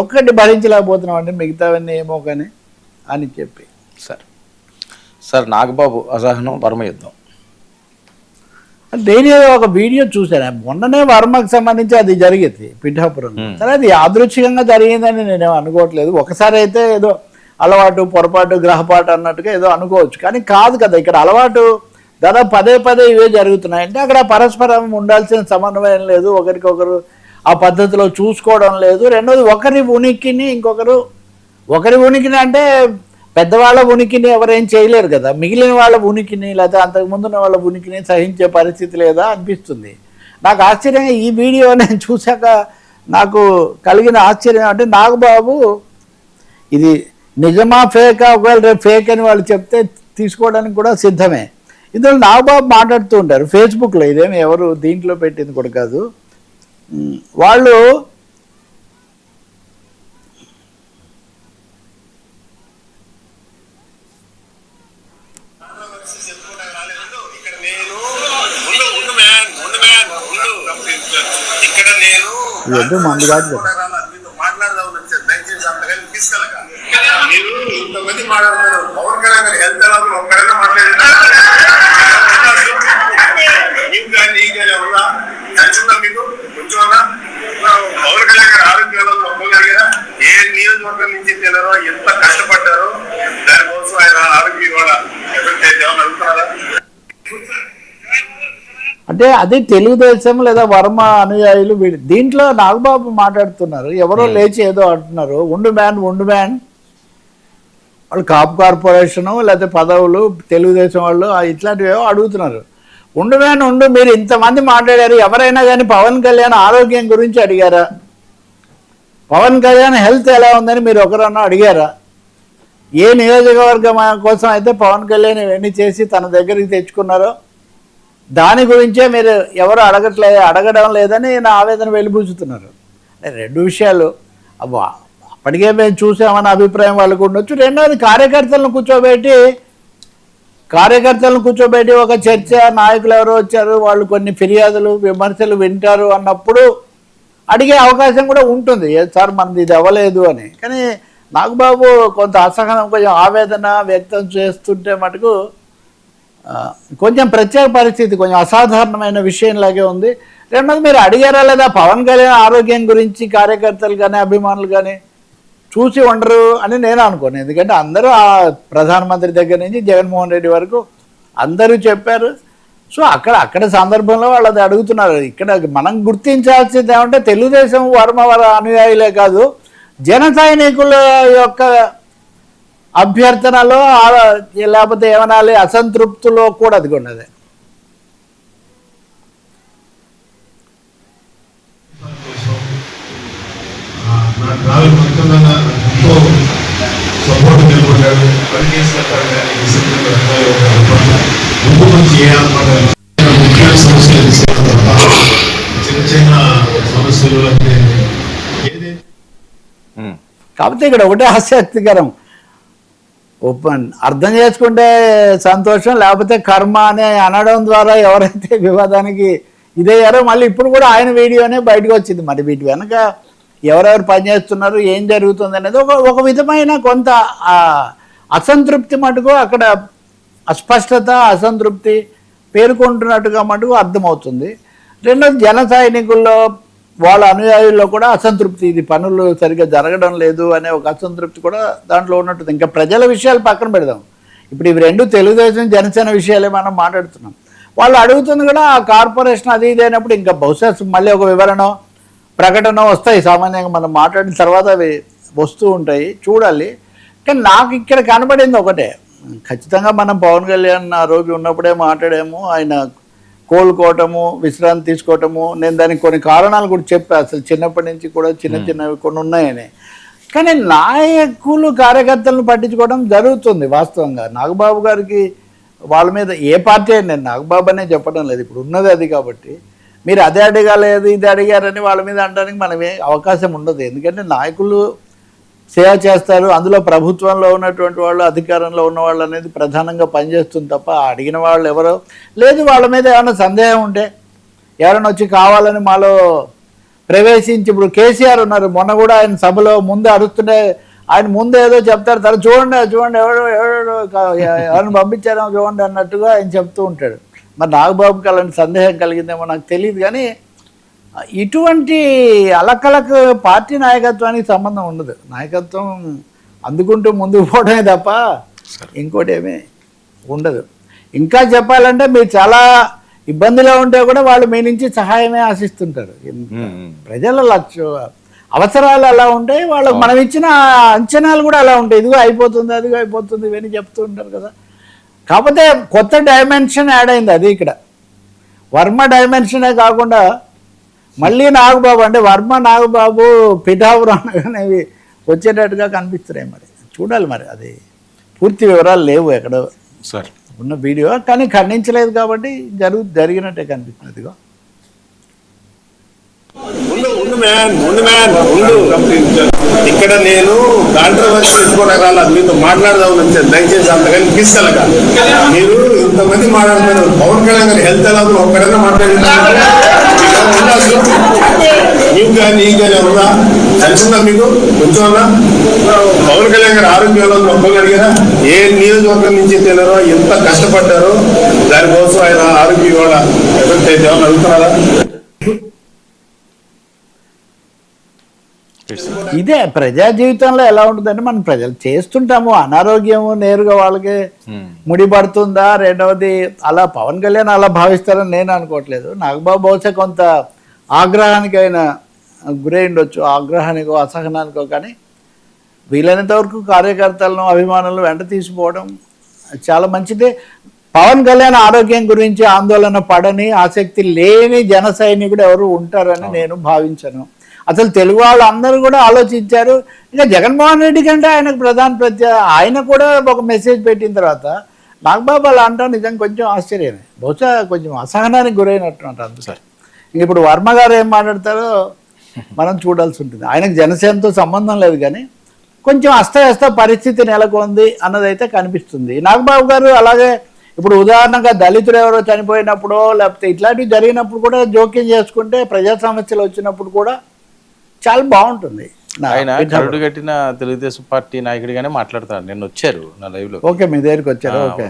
ఒక్కటి భరించలేకపోతున్నాం అంటే మిగతావన్నీ ఏమో కానీ అని చెప్పి. సార్ నాగబాబు అసహనం వర్మ యుద్ధం నేను ఒక వీడియో చూశాను మొన్ననే వర్మకు సంబంధించి అది జరిగింది పిఠాపురం. సరే అది యాదృచ్ఛికంగా జరిగిందని నేనేం అనుకోవట్లేదు. ఒకసారి అయితే ఏదో అలవాటు పొరపాటు గ్రహపాటు అన్నట్టుగా ఏదో అనుకోవచ్చు, కానీ కాదు కదా. ఇక్కడ అలవాటు దాదాపు పదే పదే ఇవే జరుగుతున్నాయి. అంటే అక్కడ పరస్పరం ఉండాల్సిన సమన్వయం లేదు, ఒకరికొకరు ఆ పద్ధతిలో చూసుకోవడం లేదు. రెండోది ఒకరి ఉనికిని ఇంకొకరు ఒకరి ఉనికిని అంటే పెద్దవాళ్ళ ఉనికిని ఎవరేం చేయలేరు కదా, మిగిలిన వాళ్ళ ఉనికిని లేదా అంతకుముందున్న వాళ్ళ ఉనికిని సహించే పరిస్థితి లేదా అనిపిస్తుంది నాకు. ఆశ్చర్యంగా ఈ వీడియో నేను చూశాక నాకు కలిగిన ఆశ్చర్యం అంటే నాగబాబు ఇది నిజమా ఫేకా, ఒకవేళ రేపు ఫేక్ అని వాళ్ళు చెప్తే తీసుకోవడానికి కూడా సిద్ధమే. ఇందులో నాగబాబు మాట్లాడుతూ ఉంటారు ఫేస్బుక్లో, ఇదేమి ఎవరు దీంట్లో పెట్టింది కూడా కాదు. వాళ్ళు ఏదో మందు కాదు పవన్ కళ్యాణ్ గారు ఆరోగ్యంలో ఒప్పుకోగలిగారా? ఏ నియోజకవర్గం నుంచి తినరో ఎంత కష్టపడ్డారో దానికోసం ఆయన ఆరోగ్యం కూడా ఎఫెక్ట్ అయితే అడుగుతున్నారా? అంటే అది తెలుగుదేశం లేదా వర్మ అనుయాయులు వీళ్ళు. దీంట్లో నాగబాబు మాట్లాడుతున్నారు, ఎవరో లేచి ఏదో అంటున్నారు ఉండు మ్యాన్ వాళ్ళు కాపు కార్పొరేషను లేకపోతే పదవులు తెలుగుదేశం వాళ్ళు ఇట్లాంటివి ఏవో అడుగుతున్నారు. ఉండు మ్యాన్ ఉండు, మీరు ఇంతమంది మాట్లాడారు, ఎవరైనా కానీ పవన్ కళ్యాణ్ ఆరోగ్యం గురించి అడిగారా? పవన్ కళ్యాణ్ హెల్త్ ఎలా ఉందని మీరు ఒకరన్నా అడిగారా? ఏ నియోజకవర్గం కోసం అయితే పవన్ కళ్యాణ్ ఇవన్నీ చేసి తన దగ్గరికి తెచ్చుకున్నారో దాని గురించే మీరు ఎవరు అడగడం లేదని నా ఆవేదన వెలిబుచ్చుతున్నారు. రెండు విషయాలు అప్పటికే మేము చూసామన్న అభిప్రాయం వాళ్ళకు ఉండొచ్చు. రెండవది కార్యకర్తలను కూర్చోబెట్టి ఒక చర్చ, నాయకులు ఎవరో వచ్చారు, వాళ్ళు కొన్ని ఫిర్యాదులు విమర్శలు వింటారు అన్నప్పుడు అడిగే అవకాశం కూడా ఉంటుంది, సార్ మనది ఇది అవ్వలేదు అని. కానీ నాగబాబు కొంత అసహనం, కొంచెం ఆవేదన వ్యక్తం చేస్తుంటే మటుకు కొంచెం ప్రత్యేక పరిస్థితి, కొంచెం అసాధారణమైన విషయంలాగే ఉంది. రెండోది మీరు అడిగారా లేదా పవన్ కళ్యాణ్ ఆరోగ్యం గురించి కార్యకర్తలు కానీ అభిమానులు కానీ చూసి ఉండరు అని నేను అనుకోను. ఎందుకంటే అందరూ ఆ ప్రధానమంత్రి దగ్గర నుంచి జగన్మోహన్ రెడ్డి వరకు అందరూ చెప్పారు. సో అక్కడ సందర్భంలో వాళ్ళు అది అడుగుతున్నారు. ఇక్కడ మనం గుర్తించాల్సింది ఏమంటే తెలుగుదేశం వర్మ అనుయాయులే కాదు, జన సైనికుల యొక్క అభ్యర్థనలో లేకపోతే ఏమనాలి అసంతృప్తిలో కూడా అది ఉన్నది. కాకపోతే ఇక్కడ ఒకటే ఆసక్తికరం, అర్థం చేసుకుంటే సంతోషం, లేకపోతే కర్మ అనే అనడం ద్వారా ఎవరైతే వివాదానికి ఇదయ్యారో మళ్ళీ ఇప్పుడు కూడా ఆయన వీడియోనే బయటకు వచ్చింది. మరి వీటి వెనక ఎవరెవరు పనిచేస్తున్నారు, ఏం జరుగుతుంది అనేది ఒక విధమైన కొంత అసంతృప్తి మటుకు అక్కడ అస్పష్టత, అసంతృప్తి పేర్కొంటున్నట్టుగా మటుకు అర్థమవుతుంది. రెండోది జన సైనికుల్లో వాళ్ళ అనుయాయుల్లో కూడా అసంతృప్తి, ఇది పనులు సరిగ్గా జరగడం లేదు అనే ఒక అసంతృప్తి కూడా దాంట్లో ఉన్నట్టుంది. ఇంకా ప్రజల విషయాలు పక్కన పెడదాం, ఇప్పుడు ఇవి రెండు తెలుగుదేశం జనసేన విషయాలే మనం మాట్లాడుతున్నాం. వాళ్ళు అడుగుతుంది కూడా ఆ కార్పొరేషన్ అది ఇది అయినప్పుడు ఇంకా బహుశా మళ్ళీ ఒక వివరణ ప్రకటన వస్తాయి, సామాన్యంగా మనం మాట్లాడిన తర్వాత అవి వస్తూ ఉంటాయి, చూడాలి. కానీ నాకు ఇక్కడ కనబడింది ఒకటే, ఖచ్చితంగా మనం పవన్ కళ్యాణ్ ఆ రోజు ఉన్నప్పుడే మాట్లాడాము, ఆయన కోలుకోవటము విశ్రాంతి తీసుకోవటము, నేను దానికి కొన్ని కారణాలు కూడా చెప్పా, అసలు చిన్నప్పటి నుంచి కూడా చిన్నవి కొన్ని ఉన్నాయని. కానీ నాయకులు కార్యకర్తలను పట్టించుకోవడం జరుగుతుంది వాస్తవంగా. నాగబాబు గారికి వాళ్ళ మీద ఏ పార్టీ అయినా, నేను నాగబాబు అనే చెప్పడం లేదు, ఇప్పుడు ఉన్నది అది. కాబట్టి మీరు అదే అడగలేదు ఇది అడిగారని వాళ్ళ మీద అనడానికి మనమే అవకాశం ఉండదు. ఎందుకంటే నాయకులు సేవ చేస్తారు, అందులో ప్రభుత్వంలో ఉన్నటువంటి వాళ్ళు అధికారంలో ఉన్న వాళ్ళు అనేది ప్రధానంగా పనిచేస్తుంది తప్ప అడిగిన వాళ్ళు ఎవరో లేదు. వాళ్ళ మీద ఏమైనా సందేహం ఉంటే ఎవరైనా వచ్చి కావాలని మాలో ప్రవేశించి ఇప్పుడు కేసీఆర్ ఉన్నారు, మొన్న కూడా ఆయన సభలో ముందు అరుస్తుంటే ఆయన ముందు ఏదో చెప్తారు, తర్వాత చూడండి చూడండి ఎవరిని పంపించారో చూడండి అన్నట్టుగా ఆయన చెప్తూ ఉంటాడు. మరి నాగబాబుకి అలాంటి సందేహం కలిగిందేమో నాకు తెలియదు, కానీ ఇటువంటి అలకలకు పార్టీ నాయకత్వానికి సంబంధం ఉండదు. నాయకత్వం అందుకుంటూ ముందుకు పోవడమే తప్ప ఇంకోటి ఏమీ ఉండదు. ఇంకా చెప్పాలంటే మీరు చాలా ఇబ్బందిలో ఉంటే కూడా వాళ్ళు మీ నుంచి సహాయమే ఆశిస్తుంటారు. ప్రజల అవసరాలు అలా ఉంటాయి, వాళ్ళకి మనం ఇచ్చిన అంచనాలు కూడా అలా ఉంటాయి. ఇదిగో అయిపోతుంది, అదిగో అయిపోతుంది, ఇవన్నీ చెప్తూ ఉంటారు కదా. కాకపోతే కొత్త డైమెన్షన్ యాడ్ అయింది, అది ఇక్కడ వర్మ డైమెన్షనే కాకుండా మళ్ళీ నాగబాబు, అంటే వర్మ నాగబాబు పిఠాపురం అనేవి వచ్చేటట్టుగా కనిపిస్తున్నాయి. మరి చూడాలి, మరి అది పూర్తి వివరాలు లేవు ఎక్కడో సార్ ఉన్న వీడియో, కానీ ఖండించలేదు కాబట్టి జరిగినట్టే కనిపిస్తుంది. ఇదిగో ఇక్కడ నేను కాంట్రవర్సీ ఎక్కువ మీతో మాట్లాడదాం వచ్చాను, దయచేసి అంతగాని తీసుకెళ్ళక. మీరు ఇంతమంది మాట్లాడుతున్నారు, పవన్ కళ్యాణ్ గారి హెల్త్ ఎలా ఒక్కడైనా మాట్లాడుతున్నారు, మీకు కానీ నీకు కానీ ఉందా తెలుసుందా మీకు కొంచెం అన్నా? పవన్ కళ్యాణ్ గారి ఆరోగ్యం ఎలా ఒక్కరు అడిగారా? ఏ నియోజకవర్గం నుంచి తెలియరో, ఎంత కష్టపడ్డారో దానికోసం ఆయన ఆరోగ్యం ఇవాళ ఎఫెక్ట్ అయితే ఏమన్నా అడుగుతున్నారా? ఇదే ప్రజా జీవితంలో ఎలా ఉంటుందంటే మనం ప్రజలు చేస్తుంటాము, అనారోగ్యము నేరుగా వాళ్ళకి ముడిపడుతుందా, రెండవది అలా పవన్ కళ్యాణ్ అలా భావిస్తారని నేను అనుకోవట్లేదు. నాగబాబు బహుశా కొంత ఆగ్రహానికి ఆయన గురై ఉండొచ్చు, ఆగ్రహానికో అసహనానికో, కానీ వీలైనంత వరకు కార్యకర్తలను అభిమానులను వెంట తీసుకోవడం చాలా మంచిదే. పవన్ కళ్యాణ్ ఆరోగ్యం గురించి ఆందోళన పడని, ఆసక్తి లేని జన సైనికుడు ఎవరు ఉంటారని నేను భావించను. అసలు తెలుగు వాళ్ళు అందరూ కూడా ఆలోచించారు. ఇంకా జగన్మోహన్ రెడ్డి కంటే ఆయనకు ఆయన కూడా ఒక మెసేజ్ పెట్టిన తర్వాత నాగబాబు అలా అంటాం నిజంగా కొంచెం ఆశ్చర్యమే, బహుశా కొంచెం అసహనానికి గురైనట్టు అంటారు సార్. ఇప్పుడు వర్మ గారు ఏం మాట్లాడతారో మనం చూడాల్సి ఉంటుంది. ఆయనకు జనసేనతో సంబంధం లేదు, కానీ కొంచెం అస్తవ్యస్త పరిస్థితి నెలకొంది అన్నదైతే కనిపిస్తుంది. నాగబాబు గారు అలాగే ఇప్పుడు ఉదాహరణగా దళితులు ఎవరో చనిపోయినప్పుడు లేకపోతే ఇట్లాంటివి జరిగినప్పుడు కూడా జోక్యం చేసుకుంటే, ప్రజా సమస్యలు వచ్చినప్పుడు కూడా చాలా బాగుంటుంది. ఆయన కరుడు కట్టిన తెలుగుదేశం పార్టీ నాయకుడిగానే మాట్లాడతారు. నిన్న వచ్చారు నా లైవ్ లో. ఓకే, మీ దగ్గరికి వచ్చారు. ఓకే,